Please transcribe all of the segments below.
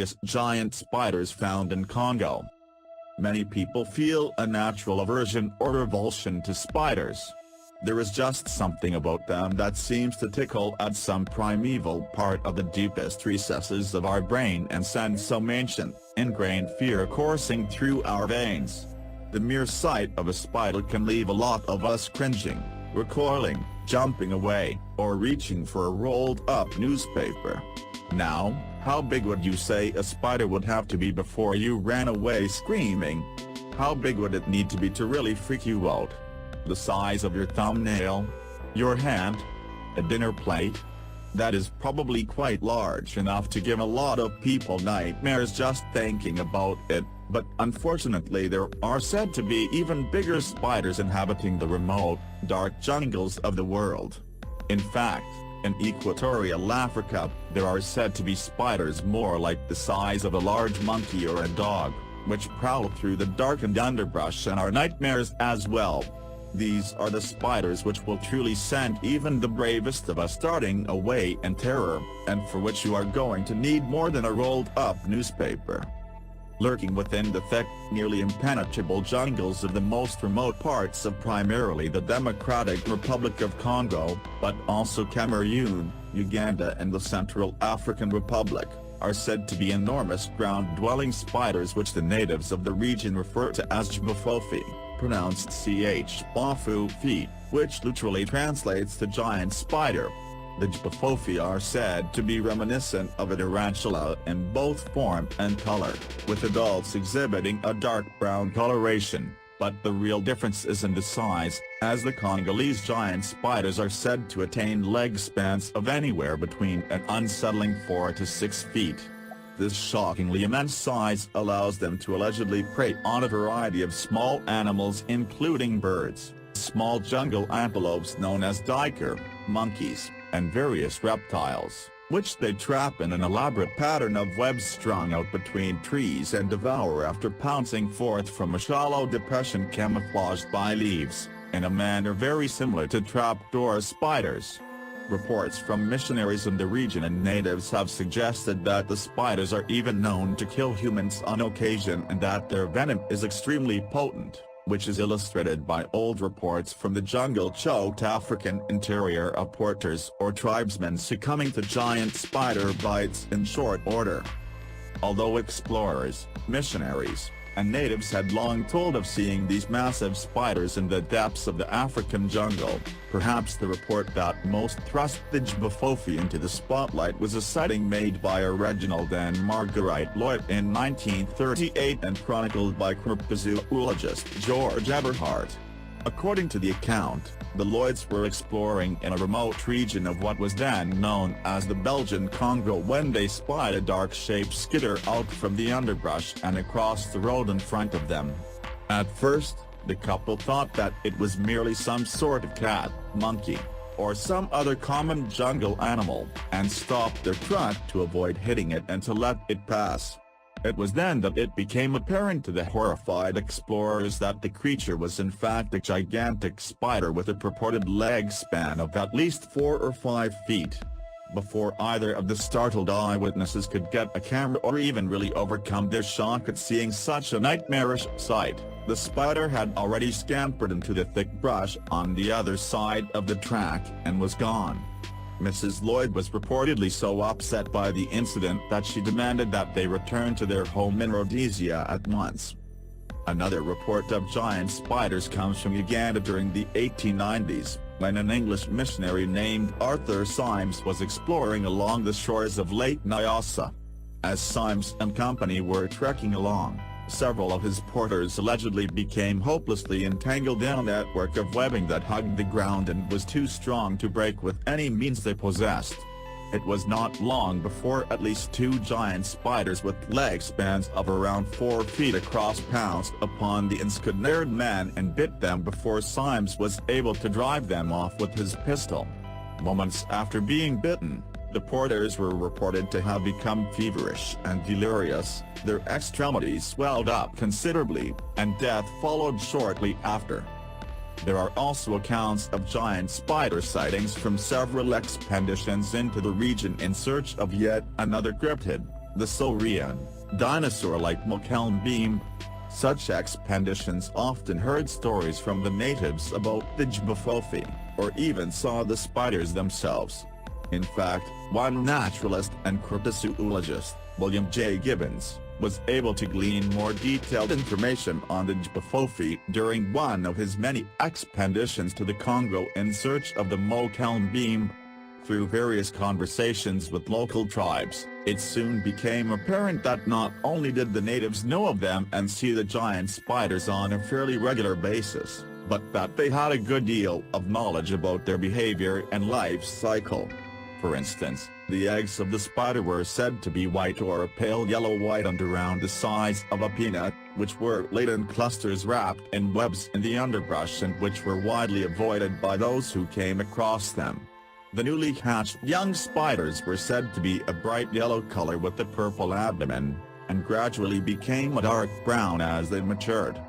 mysterious giant spiders found in Congo. Many people feel a natural aversion or revulsion to spiders. There is just something about them that seems to tickle at some primeval part of the deepest recesses of our brain and send some ancient, ingrained fear coursing through our veins. The mere sight of a spider can leave a lot of us cringing, recoiling, jumping away, or reaching for a rolled-up newspaper. Now, how big would you say a spider would have to be before you ran away screaming? How big would it need to be to really freak you out? The size of your thumbnail? Your hand? A dinner plate? That is probably quite large enough to give a lot of people nightmares just thinking about it, but unfortunately there are said to be even bigger spiders inhabiting the remote, dark jungles of the world. In fact, in equatorial Africa, there are said to be spiders more like the size of a large monkey or a dog, which prowl through the darkened underbrush and are nightmares as well. These are the spiders which will truly send even the bravest of us starting away in terror, and for which you are going to need more than a rolled-up newspaper. Lurking within the thick, nearly impenetrable jungles of the most remote parts of primarily the Democratic Republic of Congo, but also Cameroon, Uganda and the Central African Republic, are said to be enormous ground-dwelling spiders which the natives of the region refer to as Fofi, pronounced Fofi, which literally translates to giant spider. The Fofi are said to be reminiscent of a tarantula in both form and color, with adults exhibiting a dark brown coloration, but the real difference is in the size, as the Congolese giant spiders are said to attain leg spans of anywhere between an unsettling 4 to 6 feet. This shockingly immense size allows them to allegedly prey on a variety of small animals including birds, small jungle antelopes known as duiker, monkeys, and various reptiles, which they trap in an elaborate pattern of webs strung out between trees and devour after pouncing forth from a shallow depression camouflaged by leaves, in a manner very similar to trapdoor spiders. Reports from missionaries in the region and natives have suggested that the spiders are even known to kill humans on occasion and that their venom is extremely potent, which is illustrated by old reports from the jungle-choked African interior of porters or tribesmen succumbing to giant spider bites in short order. Although explorers, missionaries, and natives had long told of seeing these massive spiders in the depths of the African jungle, perhaps the report that most thrust the Fofi into the spotlight was a sighting made by a Reginald and Marguerite Lloyd in 1938 and chronicled by cryptozoologist George Eberhardt. According to the account, the Lloyds were exploring in a remote region of what was then known as the Belgian Congo when they spied a dark shape skitter out from the underbrush and across the road in front of them. At first, the couple thought that it was merely some sort of cat, monkey, or some other common jungle animal, and stopped their truck to avoid hitting it and to let it pass. It was then that it became apparent to the horrified explorers that the creature was in fact a gigantic spider with a purported leg span of at least 4 or 5 feet. Before either of the startled eyewitnesses could get a camera or even really overcome their shock at seeing such a nightmarish sight, the spider had already scampered into the thick brush on the other side of the track and was gone. Mrs. Lloyd was reportedly so upset by the incident that she demanded that they return to their home in Rhodesia at once. Another report of giant spiders comes from Uganda during the 1890s, when an English missionary named Arthur Symes was exploring along the shores of Lake Nyassa. As Symes and company were trekking along, several of his porters allegedly became hopelessly entangled in a network of webbing that hugged the ground and was too strong to break with any means they possessed. It was not long before at least 2 giant spiders with leg spans of around 4 feet across pounced upon the ensnared men and bit them before Symes was able to drive them off with his pistol. Moments after being bitten, the porters were reported to have become feverish and delirious, their extremities swelled up considerably, and death followed shortly after. There are also accounts of giant spider sightings from several expeditions into the region in search of yet another cryptid, the saurian, dinosaur-like Mokelm beam. Such expeditions often heard stories from the natives about the Fofi, or even saw the spiders themselves. In fact, one naturalist and cryptozoologist, William J. Gibbons, was able to glean more detailed information on the Fofi during one of his many expeditions to the Congo in search of the Mokelm beam. Through various conversations with local tribes, it soon became apparent that not only did the natives know of them and see the giant spiders on a fairly regular basis, but that they had a good deal of knowledge about their behavior and life cycle. For instance, the eggs of the spider were said to be white or a pale yellow-white and around the size of a peanut, which were laid in clusters wrapped in webs in the underbrush and which were widely avoided by those who came across them. The newly hatched young spiders were said to be a bright yellow color with a purple abdomen, and gradually became a dark brown as they matured.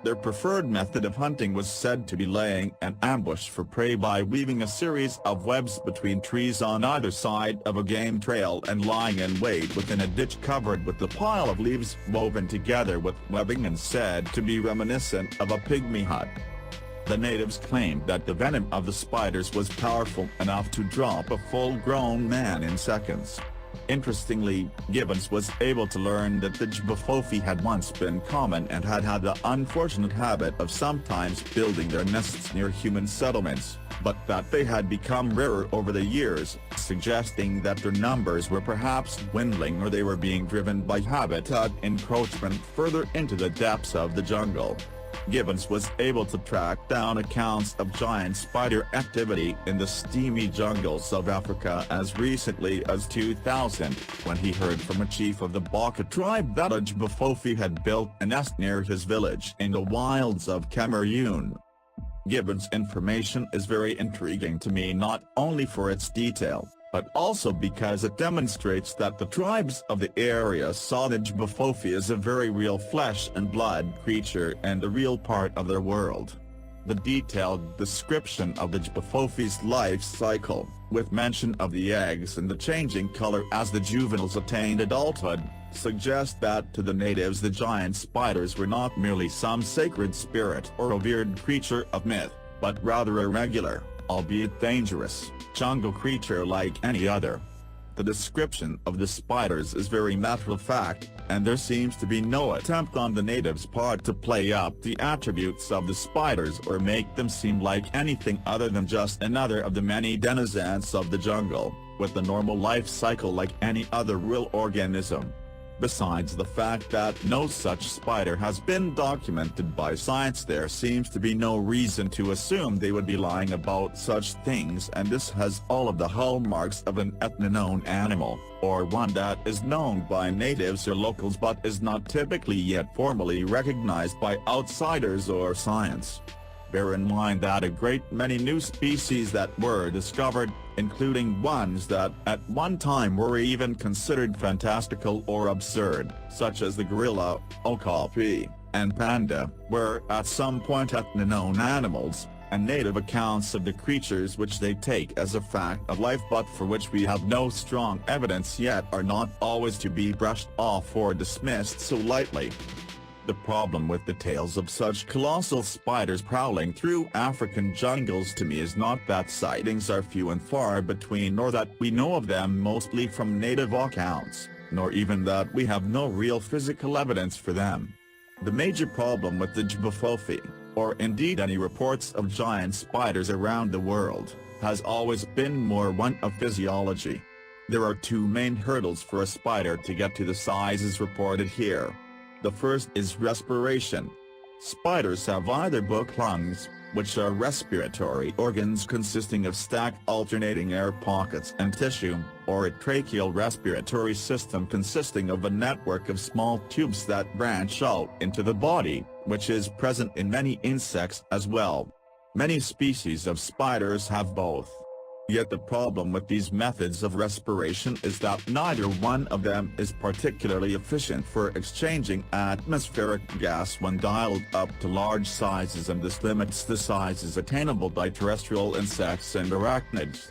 Their preferred method of hunting was said to be laying an ambush for prey by weaving a series of webs between trees on either side of a game trail and lying in wait within a ditch covered with a pile of leaves woven together with webbing and said to be reminiscent of a pygmy hut. The natives claimed that the venom of the spiders was powerful enough to drop a full-grown man in seconds. Interestingly, Gibbons was able to learn that the Fofi had once been common and had the unfortunate habit of sometimes building their nests near human settlements, but that they had become rarer over the years, suggesting that their numbers were perhaps dwindling or they were being driven by habitat encroachment further into the depths of the jungle. Gibbons was able to track down accounts of giant spider activity in the steamy jungles of Africa as recently as 2000, when he heard from a chief of the Baka tribe that a Fofi had built a nest near his village in the wilds of Cameroon. Gibbons' information is very intriguing to me not only for its detail, but also because it demonstrates that the tribes of the area saw the Fofi as a very real flesh and blood creature and a real part of their world. The detailed description of the Fofi's life cycle, with mention of the eggs and the changing color as the juveniles attained adulthood, suggests that to the natives the giant spiders were not merely some sacred spirit or revered creature of myth, but rather a regular, albeit dangerous, jungle creature like any other. The description of the spiders is very matter-of-fact, and there seems to be no attempt on the natives' part to play up the attributes of the spiders or make them seem like anything other than just another of the many denizens of the jungle, with a normal life cycle like any other real organism. Besides the fact that no such spider has been documented by science, there seems to be no reason to assume they would be lying about such things, and this has all of the hallmarks of an ethno-known animal, or one that is known by natives or locals but is not typically yet formally recognized by outsiders or science. Bear in mind that a great many new species that were discovered, including ones that at one time were even considered fantastical or absurd, such as the gorilla, okapi, and panda, were at some point ethno-known animals, and native accounts of the creatures which they take as a fact of life but for which we have no strong evidence yet are not always to be brushed off or dismissed so lightly. The problem with the tales of such colossal spiders prowling through African jungles to me is not that sightings are few and far between nor that we know of them mostly from native accounts, nor even that we have no real physical evidence for them. The major problem with the Fofi, or indeed any reports of giant spiders around the world, has always been more one of physiology. There are two main hurdles for a spider to get to the sizes reported here. The first is respiration. Spiders have either book lungs, which are respiratory organs consisting of stacked alternating air pockets and tissue, or a tracheal respiratory system consisting of a network of small tubes that branch out into the body, which is present in many insects as well. Many species of spiders have both. Yet the problem with these methods of respiration is that neither one of them is particularly efficient for exchanging atmospheric gas when dialed up to large sizes, and this limits the sizes attainable by terrestrial insects and arachnids.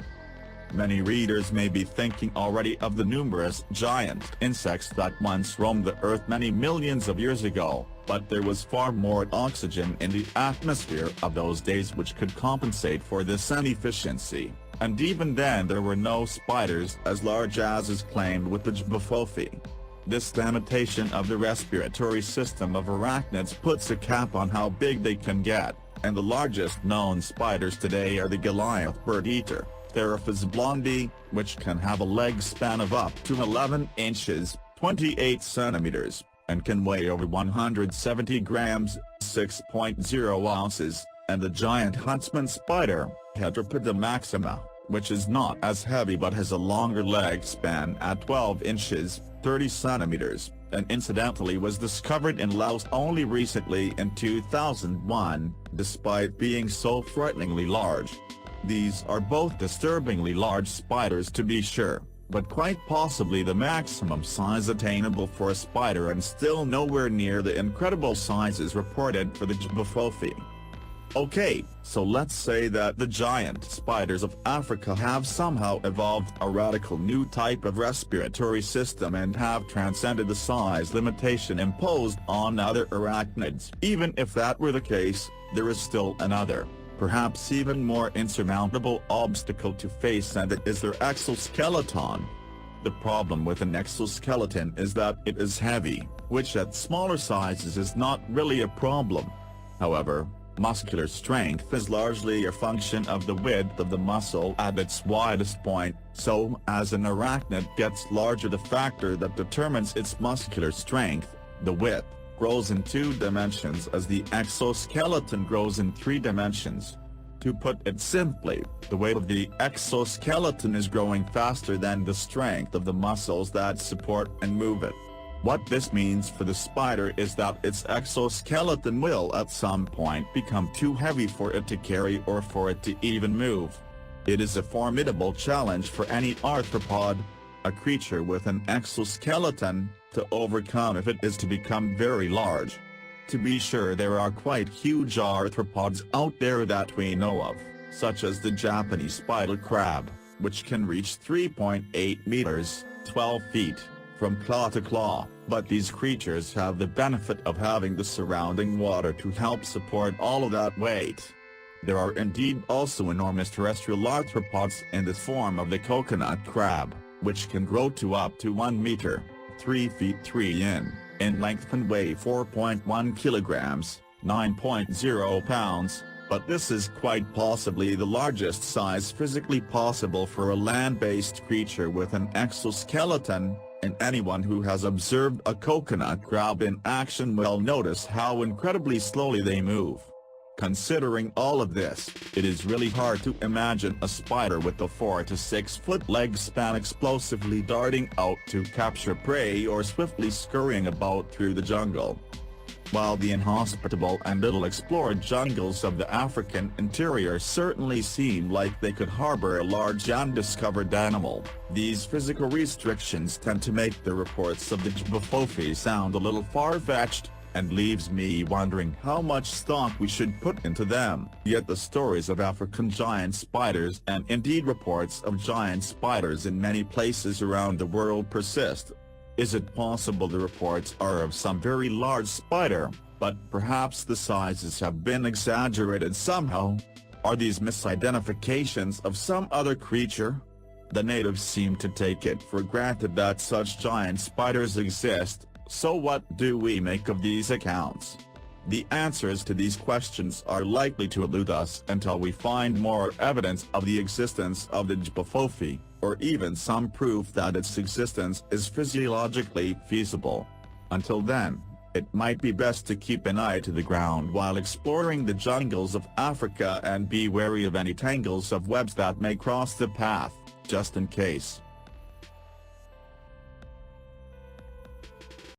Many readers may be thinking already of the numerous giant insects that once roamed the earth many millions of years ago, but there was far more oxygen in the atmosphere of those days which could compensate for this inefficiency, and even then there were no spiders as large as is claimed with the Fofi. This limitation of the respiratory system of arachnids puts a cap on how big they can get, and the largest known spiders today are the Goliath bird-eater, Theraphes blondi, which can have a leg span of up to 11 inches, 28 centimeters, and can weigh over 170 grams, 6.0 ounces, and the giant huntsman spider, Tetrapod maxima, which is not as heavy but has a longer leg span at 12 inches, 30 centimeters, and incidentally was discovered in Laos only recently in 2001, despite being so frighteningly large. These are both disturbingly large spiders to be sure, but quite possibly the maximum size attainable for a spider and still nowhere near the incredible sizes reported for the Fofi. Okay, so let's say that the giant spiders of Africa have somehow evolved a radical new type of respiratory system and have transcended the size limitation imposed on other arachnids. Even if that were the case, there is still another, perhaps even more insurmountable obstacle to face, and it is their exoskeleton. The problem with an exoskeleton is that it is heavy, which at smaller sizes is not really a problem. However, muscular strength is largely a function of the width of the muscle at its widest point, so as an arachnid gets larger, the factor that determines its muscular strength, the width, grows in 2 dimensions as the exoskeleton grows in 3 dimensions. To put it simply, the weight of the exoskeleton is growing faster than the strength of the muscles that support and move it. What this means for the spider is that its exoskeleton will at some point become too heavy for it to carry or for it to even move. It is a formidable challenge for any arthropod, a creature with an exoskeleton, to overcome if it is to become very large. To be sure, there are quite huge arthropods out there that we know of, such as the Japanese spider crab, which can reach 3.8 meters, 12 feet, from claw to claw, but these creatures have the benefit of having the surrounding water to help support all of that weight. There are indeed also enormous terrestrial arthropods in the form of the coconut crab, which can grow to up to 1 meter, 3 feet 3 in length and weigh 4.1 kilograms, 9.0 pounds, but this is quite possibly the largest size physically possible for a land-based creature with an exoskeleton, and anyone who has observed a coconut crab in action will notice how incredibly slowly they move. Considering all of this, it is really hard to imagine a spider with a 4 to 6 foot leg span explosively darting out to capture prey or swiftly scurrying about through the jungle. While the inhospitable and little explored jungles of the African interior certainly seem like they could harbor a large undiscovered animal, these physical restrictions tend to make the reports of the Fofi sound a little far-fetched, and leaves me wondering how much stock we should put into them. Yet the stories of African giant spiders and indeed reports of giant spiders in many places around the world persist. Is it possible the reports are of some very large spider, but perhaps the sizes have been exaggerated somehow? Are these misidentifications of some other creature? The natives seem to take it for granted that such giant spiders exist, so what do we make of these accounts? The answers to these questions are likely to elude us until we find more evidence of the existence of the Fofi, or even some proof that its existence is physiologically feasible. Until then, it might be best to keep an eye to the ground while exploring the jungles of Africa and be wary of any tangles of webs that may cross the path, just in case.